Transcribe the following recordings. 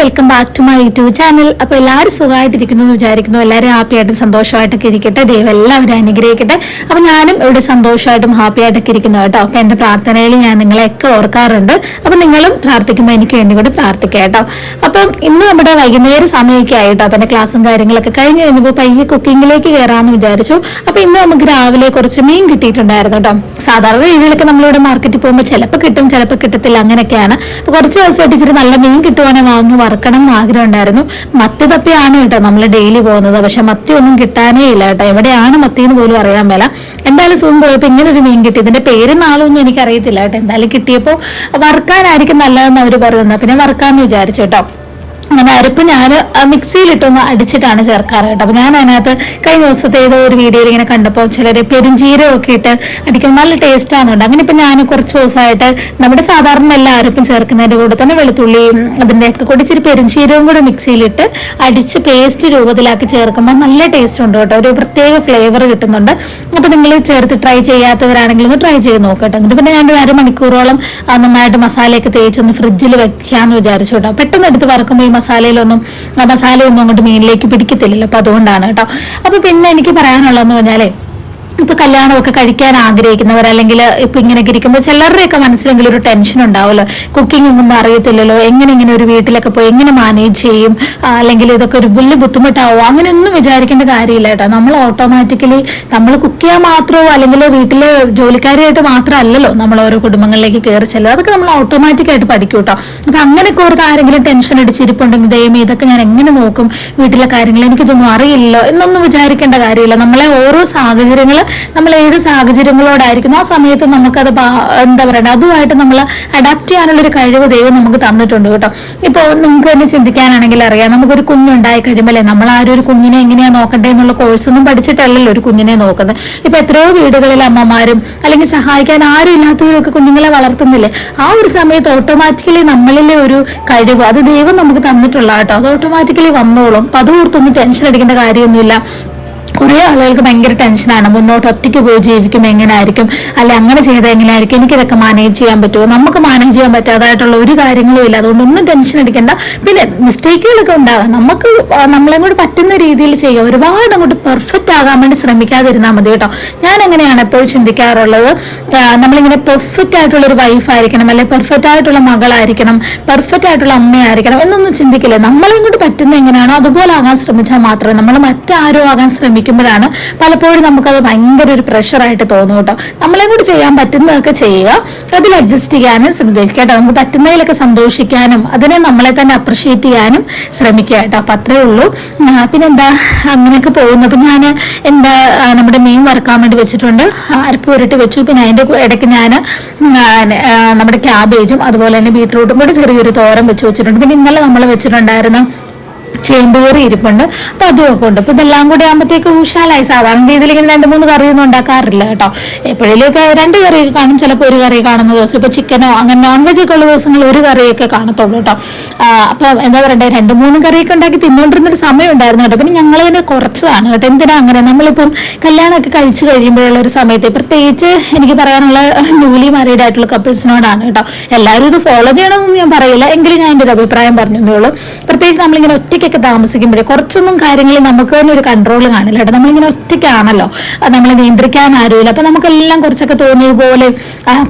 Welcome back to my YouTube channel. അപ്പോൾ എല്ലാവരും സുഖമായിട്ടിരിക്കുന്നു എന്ന് വിചാരിക്കുന്നു. എല്ലാവരും ഹാപ്പിയായിട്ടും സന്തോഷമായിട്ടൊക്കെ ഇരിക്കട്ടെ. ദൈവം എല്ലാവരും അനുഗ്രഹിക്കട്ടെ. അപ്പോൾ ഞാനും ഇവിടെ സന്തോഷമായിട്ടും ഹാപ്പിയായിട്ടൊക്കെ ഇരിക്കുന്നു കേട്ടോ. അപ്പോൾ എൻ്റെ പ്രാർത്ഥനയിൽ ഞാൻ നിങ്ങളെയൊക്കെ ഓർക്കാറുണ്ട്. അപ്പോൾ നിങ്ങളും പ്രാർത്ഥിക്കുമ്പോൾ എനിക്ക് വേണ്ടി കൂടി പ്രാർത്ഥിക്കാം കേട്ടോ. അപ്പം ഇന്ന് നമ്മുടെ വൈകുന്നേരം സമയമൊക്കെ ആയിട്ടോ. അപ്പോൾ എൻ്റെ ക്ലാസ്സും കാര്യങ്ങളൊക്കെ കഴിഞ്ഞ് കഴിഞ്ഞപ്പോൾ പയ്യെ കുക്കിങ്ങിലേക്ക് കയറാമെന്ന് വിചാരിച്ചു. അപ്പോൾ ഇന്ന് നമുക്ക് രാവിലെ കുറച്ച് മീൻ കിട്ടിയിട്ടുണ്ടായിരുന്നു കേട്ടോ. സാധാരണ രീതിയിലൊക്കെ നമ്മളിവിടെ മാർക്കറ്റിൽ പോകുമ്പോൾ ചിലപ്പോൾ കിട്ടും, ചിലപ്പോൾ കിട്ടത്തില്ല, അങ്ങനെയൊക്കെയാണ്. അപ്പോൾ കുറച്ച് ദിവസമായിട്ട് ഇച്ചിരി നല്ല മീൻ കിട്ടുവാണെങ്കിൽ വാങ്ങി വറക്കണം എന്ന് ആഗ്രഹം ഉണ്ടായിരുന്നു. മത്തി തപ്പിയാണ് കേട്ടോ നമ്മൾ ഡെയിലി പോകുന്നത്. പക്ഷെ മത്തി ഒന്നും കിട്ടാനേ ഇല്ല കേട്ടോ. എവിടെയാണ് മത്തി എന്ന് പോലും അറിയാൻ മേല. എന്തായാലും സൂം പോയപ്പോൾ ഇങ്ങനെ ഒരു മീൻ കിട്ടി. ഇതിന്റെ പേര് നാളൊന്നും എനിക്ക് അറിയത്തില്ല കേട്ടോ. എന്തായാലും കിട്ടിയപ്പോൾ വറുക്കാനായിരിക്കും നല്ലതെന്ന് അവർ പറയുന്നത്. പിന്നെ വറുക്കാന്ന് വിചാരിച്ചു കേട്ടോ. അങ്ങനെ അരപ്പ് ഞാൻ മിക്സിയിലിട്ടൊന്ന് അടിച്ചിട്ടാണ് ചേർക്കാറ് കേട്ടോ. അപ്പോൾ ഞാൻ അതിനകത്ത് കഴിഞ്ഞ ദിവസത്തെ ഏതോ ഒരു വീഡിയോയിൽ ഇങ്ങനെ കണ്ടപ്പോൾ ചിലർ പെരുംജീരകമൊക്കെ ഇട്ട് അടിക്കുമ്പോൾ നല്ല ടേസ്റ്റ് ആണെന്നുണ്ട്. അങ്ങനെ ഇപ്പം ഞാൻ കുറച്ച് ദിവസമായിട്ട് നമ്മുടെ സാധാരണ എല്ലാ അരപ്പും ചേർക്കുന്നതിൻ്റെ കൂടെ തന്നെ വെളുത്തുള്ളിയും അതിൻ്റെയൊക്കെ കൂടി ഇച്ചിരി പെരുംജീരകവും കൂടെ മിക്സിയിലിട്ട് അടിച്ച് പേസ്റ്റ് രൂപത്തിലാക്കി ചേർക്കുമ്പോൾ നല്ല ടേസ്റ്റ് ഉണ്ട് കേട്ടോ. ഒരു പ്രത്യേക ഫ്ലേവർ കിട്ടുന്നുണ്ട്. അപ്പോൾ നിങ്ങൾ ചേർത്ത് ട്രൈ ചെയ്യാത്തവരാണെങ്കിൽ ഒന്ന് ട്രൈ ചെയ്ത് നോക്കട്ടെ. എന്നിട്ട് പിന്നെ ഞാൻ ഒരു അരമണിക്കൂറോളം നന്നായിട്ട് മസാലയൊക്കെ തേച്ചൊന്ന് ഫ്രിഡ്ജിൽ വെക്കാമെന്ന് വിചാരിച്ചു കേട്ടോ. പെട്ടെന്ന് എടുത്ത് വറക്കുമ്പോൾ ഈ മസാലയൊന്നും അങ്ങോട്ട് മീനിലേക്ക് പിടിക്കത്തില്ലല്ലോ. അപ്പൊ അതുകൊണ്ടാണ് കേട്ടോ. അപ്പൊ പിന്നെ എനിക്ക് പറയാനുള്ളതെന്ന് പറഞ്ഞാലേ, ഇപ്പൊ കല്യാണമൊക്കെ കഴിക്കാൻ ആഗ്രഹിക്കുന്നവർ അല്ലെങ്കിൽ ഇപ്പൊ ഇങ്ങനെയൊക്കെ ഇരിക്കുമ്പോൾ ചിലരുടെയൊക്കെ മനസ്സിലെങ്കിലും ഒരു ടെൻഷൻ ഉണ്ടാവുമല്ലോ. കുക്കിംഗ് ഒന്നും അറിയത്തില്ലല്ലോ, എങ്ങനെ ഒരു വീട്ടിലൊക്കെ പോയി എങ്ങനെ മാനേജ് ചെയ്യും, അല്ലെങ്കിൽ ഇതൊക്കെ ഒരു വലിയ ബുദ്ധിമുട്ടാവോ, അങ്ങനെയൊന്നും വിചാരിക്കേണ്ട കാര്യമില്ല കേട്ടോ. നമ്മൾ ഓട്ടോമാറ്റിക്കലി നമ്മൾ കുക്ക് ചെയ്യാൻ മാത്രമോ അല്ലെങ്കിൽ വീട്ടില് ജോലിക്കാരിയായിട്ട് മാത്രമല്ലല്ലോ നമ്മൾ ഓരോ കുടുംബങ്ങളിലേക്ക് കയറി ചെല്ലുക. അതൊക്കെ നമ്മൾ ഓട്ടോമാറ്റിക്കായിട്ട് പഠിക്കും കേട്ടോ. അപ്പൊ അങ്ങനെയൊക്കെ ഓർത്ത് ആരെങ്കിലും ടെൻഷൻ അടിച്ചിരിപ്പുണ്ടെങ്കിൽ ദൈവമേ ഇതൊക്കെ ഞാൻ എങ്ങനെ നോക്കും, വീട്ടിലെ കാര്യങ്ങൾ എനിക്കിതൊന്നും അറിയില്ലല്ലോ എന്നൊന്നും വിചാരിക്കേണ്ട കാര്യമില്ല. നമ്മളെ ഓരോ സാഹചര്യങ്ങൾ, നമ്മൾ ഏത് സാഹചര്യങ്ങളോടായിരിക്കും ആ സമയത്ത് നമുക്കത് എന്താ പറയണ്ടത് അതുമായിട്ട് നമ്മൾ അഡാപ്റ്റ് ചെയ്യാനുള്ള ഒരു കഴിവ് ദൈവം നമുക്ക് തന്നിട്ടുണ്ട് കേട്ടോ. ഇപ്പോൾ നിങ്ങൾക്ക് തന്നെ ചിന്തിക്കാനാണെങ്കിൽ അറിയാം, നമുക്കൊരു കുഞ്ഞുണ്ടായി കഴിയുമ്പോൾ നമ്മൾ ആരും ഒരു കുഞ്ഞിനെ എങ്ങനെയാ നോക്കണ്ടേ എന്നുള്ള കോഴ്സൊന്നും പഠിച്ചിട്ടല്ലല്ലോ ഒരു കുഞ്ഞിനെ നോക്കുന്നത്. ഇപ്പൊ എത്രയോ വീടുകളിൽ അമ്മമാരും അല്ലെങ്കിൽ സഹായിക്കാൻ ആരും ഇല്ലാത്തവരൊക്കെ കുഞ്ഞുങ്ങളെ വളർത്തുന്നില്ലേ. ആ ഒരു സമയത്ത് ഓട്ടോമാറ്റിക്കലി നമ്മളിലെ ഒരു കഴിവ് അത് ദൈവം നമുക്ക് തന്നിട്ടുള്ള കേട്ടോ. അത് ഓട്ടോമാറ്റിക്കലി വന്നോളും. അപ്പൊ അതോർത്തൊന്നും ടെൻഷൻ അടിക്കേണ്ട കാര്യമൊന്നുമില്ല. കുറേ ആളുകൾക്ക് ഭയങ്കര ടെൻഷനാണ്, മുന്നോട്ട് ഒറ്റയ്ക്ക് പോയി ജീവിക്കും എങ്ങനെയായിരിക്കും, അല്ലെ അങ്ങനെ ചെയ്താൽ എങ്ങനെയായിരിക്കും, എനിക്കിതൊക്കെ മാനേജ് ചെയ്യാൻ പറ്റുമോ. നമുക്ക് മാനേജ് ചെയ്യാൻ പറ്റാതായിട്ടുള്ള ഒരു കാര്യങ്ങളും ഇല്ല. അതുകൊണ്ടൊന്നും ടെൻഷൻ അടിക്കേണ്ട. പിന്നെ മിസ്റ്റേക്കുകളൊക്കെ ഉണ്ടാകാം, നമുക്ക് നമ്മളെ കൂടെ പറ്റുന്ന രീതിയിൽ ചെയ്യുക. ഒരുപാട് അങ്ങോട്ട് പെർഫെക്റ്റ് ആകാൻ വേണ്ടി ശ്രമിക്കാതിരുന്നാൽ മതി കേട്ടോ. ഞാൻ എങ്ങനെയാണ് എപ്പോഴും ചിന്തിക്കാറുള്ളത്, നമ്മളിങ്ങനെ പെർഫെക്റ്റ് ആയിട്ടുള്ള ഒരു വൈഫ് ആയിരിക്കണം, അല്ലെ പെർഫെക്റ്റ് ആയിട്ടുള്ള മകളായിരിക്കണം, പെർഫെക്റ്റ് ആയിട്ടുള്ള അമ്മയായിരിക്കണം എന്നൊന്നും ചിന്തിക്കില്ല. നമ്മളെ കൊണ്ട് പറ്റുന്ന എങ്ങനെയാണോ അതുപോലെ ആകാൻ ശ്രമിച്ചാൽ മാത്രമേ, നമ്മൾ മറ്റാരോ ആകാൻ ശ്രമിക്കുമ്പോഴാണ് പലപ്പോഴും നമുക്കത് ഭയങ്കര ഒരു പ്രഷറായിട്ട് തോന്നും കേട്ടോ. നമ്മളെ കൂടി ചെയ്യാൻ പറ്റുന്നതൊക്കെ ചെയ്യുക, അതിൽ അഡ്ജസ്റ്റ് ചെയ്യാനും ശ്രമിക്കുക കേട്ടോ. നമുക്ക് പറ്റുന്നതിലൊക്കെ സന്തോഷിക്കാനും അതിനെ നമ്മളെ തന്നെ അപ്രിഷിയേറ്റ് ചെയ്യാനും ശ്രമിക്കുക കേട്ടോ. അപ്പം അത്രേ ഉള്ളൂ. പിന്നെന്താ അങ്ങനെയൊക്കെ പോകുന്നു. അപ്പം ഞാൻ എന്താ നമ്മുടെ മീൻ വറുക്കാൻ വേണ്ടി വെച്ചിട്ടുണ്ട്, അരപ്പ് പുരട്ടി വെച്ചു. പിന്നെ അതിൻ്റെ ഇടയ്ക്ക് ഞാൻ നമ്മുടെ ക്യാബേജും അതുപോലെ തന്നെ ബീട്രൂട്ടും കൂടി ചെറിയൊരു തോരൻ വെച്ച് വെച്ചിട്ടുണ്ട്. പിന്നെ ഇന്നലെ നമ്മൾ വെച്ചിട്ടുണ്ടായിരുന്നു ചേമ്പ് കറി ഇരിപ്പുണ്ട്. അപ്പൊ അതുമൊക്കെ ഉണ്ട്. അപ്പൊ ഇതെല്ലാം കൂടി ആകുമ്പോഴത്തേക്ക് ഉഷാലായി. സാധാരണ രീതിയിൽ ഇങ്ങനെ 2-3 കറിയൊന്നും ഉണ്ടാക്കാറില്ല കേട്ടോ. എപ്പോഴേലൊക്കെ 2 കറിയൊക്കെ കാണും, ചിലപ്പോൾ ഒരു കറി കാണുന്ന ദിവസം. ഇപ്പൊ ചിക്കനോ അങ്ങനെ നോൺ വെജ് ഒക്കെ ഉള്ള ദിവസങ്ങൾ ഒരു കറിയൊക്കെ കാണത്തുള്ളൂ കേട്ടോ. അപ്പൊ എന്താ പറയണ്ടേ, 2-3 കറിയൊക്കെ ഉണ്ടാക്കി തിന്നുകൊണ്ടിരുന്നൊരു സമയം ഉണ്ടായിരുന്നു കേട്ടോ. പിന്നെ ഞങ്ങൾ തന്നെ കുറച്ചതാണ് കേട്ടോ. എന്തിനാ അങ്ങനെ, നമ്മളിപ്പം കല്യാണമൊക്കെ കഴിച്ചു കഴിയുമ്പോഴുള്ള ഒരു സമയത്ത് പ്രത്യേകിച്ച് എനിക്ക് പറയാനുള്ള ന്യൂലി മാരീഡ് ആയിട്ടുള്ള കപ്പിൾസിനോടാണ് കേട്ടോ. എല്ലാവരും ഇത് ഫോളോ ചെയ്യണമെന്നൊന്നും ഞാൻ പറയില്ല, എങ്കിലും ഞാൻ എൻ്റെ ഒരു അഭിപ്രായം പറഞ്ഞതേ ഉള്ളൂ. പ്രത്യേകിച്ച് നമ്മളിങ്ങനെ ഒറ്റയ്ക്ക് താമസിക്കുമ്പോഴേ കുറച്ചൊന്നും കാര്യങ്ങളിൽ നമുക്ക് തന്നെ ഒരു കൺട്രോൾ കാണില്ല കേട്ടോ. നമ്മളിങ്ങനെ ഒറ്റയ്ക്കാണല്ലോ, നമ്മളെ നിയന്ത്രിക്കാൻ ആരുമില്ല. അപ്പൊ നമുക്കെല്ലാം കുറച്ചൊക്കെ തോന്നിയ പോലെ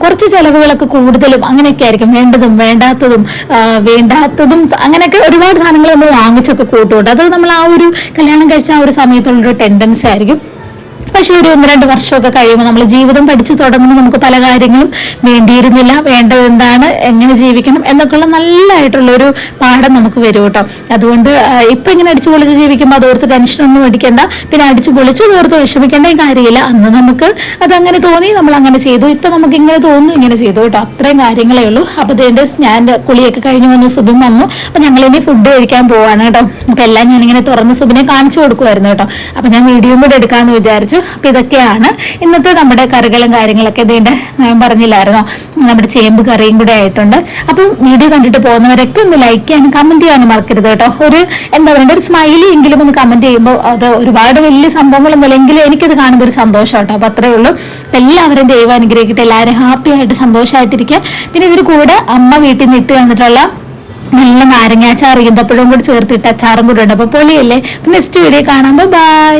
കുറച്ച് ചെലവുകളൊക്കെ കൂടുതലും അങ്ങനെയൊക്കെ ആയിരിക്കും. വേണ്ടതും വേണ്ടാത്തതും അങ്ങനെയൊക്കെ ഒരുപാട് സാധനങ്ങൾ നമ്മൾ വാങ്ങിച്ചൊക്കെ കൂട്ടുകൂട്ടോ. അത് നമ്മൾ ആ ഒരു കല്യാണം കഴിച്ച ആ ഒരു സമയത്തുള്ളൊരു ടെൻഡൻസി ആയിരിക്കും. പക്ഷെ ഒരു 1-2 വർഷമൊക്കെ കഴിയുമ്പോൾ നമ്മൾ ജീവിതം പഠിച്ചു തുടങ്ങുമ്പോൾ നമുക്ക് പല കാര്യങ്ങളും വേണ്ടിയിരുന്നില്ല, വേണ്ടത് എന്താണ്, എങ്ങനെ ജീവിക്കണം എന്നൊക്കെയുള്ള നല്ലതായിട്ടുള്ളൊരു പാഠം നമുക്ക് വരും കേട്ടോ. അതുകൊണ്ട് ഇപ്പം ഇങ്ങനെ അടിച്ചു പൊളിച്ച് ജീവിക്കുമ്പോൾ അതോർത്ത് ടെൻഷനൊന്നും അടിക്കേണ്ട. പിന്നെ അടിച്ചു പൊളിച്ച് അതോർത്ത് വിഷമിക്കേണ്ട കാര്യമില്ല. അന്ന് നമുക്ക് അതങ്ങനെ തോന്നി, നമ്മൾ അങ്ങനെ ചെയ്തു. ഇപ്പം നമുക്ക് ഇങ്ങനെ തോന്നുന്നു, ഇങ്ങനെ ചെയ്തു കേട്ടോ. അത്രയും കാര്യങ്ങളേ ഉള്ളൂ. അപ്പോൾ ഇതിൻ്റെ ഞാൻ കുളിയൊക്കെ കഴിഞ്ഞ് വന്നു, സുബിൻ വന്നു. അപ്പം ഞങ്ങളിനി ഫുഡ് കഴിക്കാൻ പോവാണ് കേട്ടോ. അപ്പോൾ എല്ലാം ഞാനിങ്ങനെ തുറന്ന് സുബിനെ കാണിച്ചു കൊടുക്കുമായിരുന്നു കേട്ടോ. അപ്പം ഞാൻ വീഡിയോയും കൂടെ എടുക്കാമെന്ന് വിചാരിച്ചു. അപ്പൊ ഇതൊക്കെയാണ് ഇന്നത്തെ നമ്മുടെ കറികളും കാര്യങ്ങളൊക്കെ. ഇതിന്റെ ഞാൻ പറഞ്ഞില്ലായിരുന്നോ, നമ്മുടെ ചേമ്പ് കറിയും കൂടെ ആയിട്ടുണ്ട്. അപ്പം വീഡിയോ കണ്ടിട്ട് പോകുന്നവരൊക്കെ ഒന്ന് ലൈക്ക് ചെയ്യാനും കമന്റ് ചെയ്യാനും മറക്കരുത് കേട്ടോ. ഒരു എന്താ പറയുക, ഒരു സ്മൈലി എങ്കിലും ഒന്ന് കമന്റ് ചെയ്യുമ്പോൾ അത് ഒരുപാട് വലിയ സംഭവങ്ങളൊന്നും എങ്കിലും എനിക്കത് കാണുമ്പോൾ ഒരു സന്തോഷം കേട്ടോ. അപ്പൊ അത്രേ ഉള്ളൂ. എല്ലാവരും ദൈവം അനുഗ്രഹിക്കട്ടെ, എല്ലാവരും ഹാപ്പി ആയിട്ട് സന്തോഷമായിട്ടിരിക്കുക. പിന്നെ ഇതിന് കൂടെ അമ്മ വീട്ടിൽ നിന്ന് ഇട്ട് തന്നിട്ടുള്ള നല്ല നാരങ്ങാച്ചാർ ഈന്തപ്പഴവും കൂടി ചേർത്തിട്ട് അച്ചാറും കൂടെ ഉണ്ട്. അപ്പൊ പൊളിയല്ലേ. നെക്സ്റ്റ് വീഡിയോ കാണാം. ബൈ.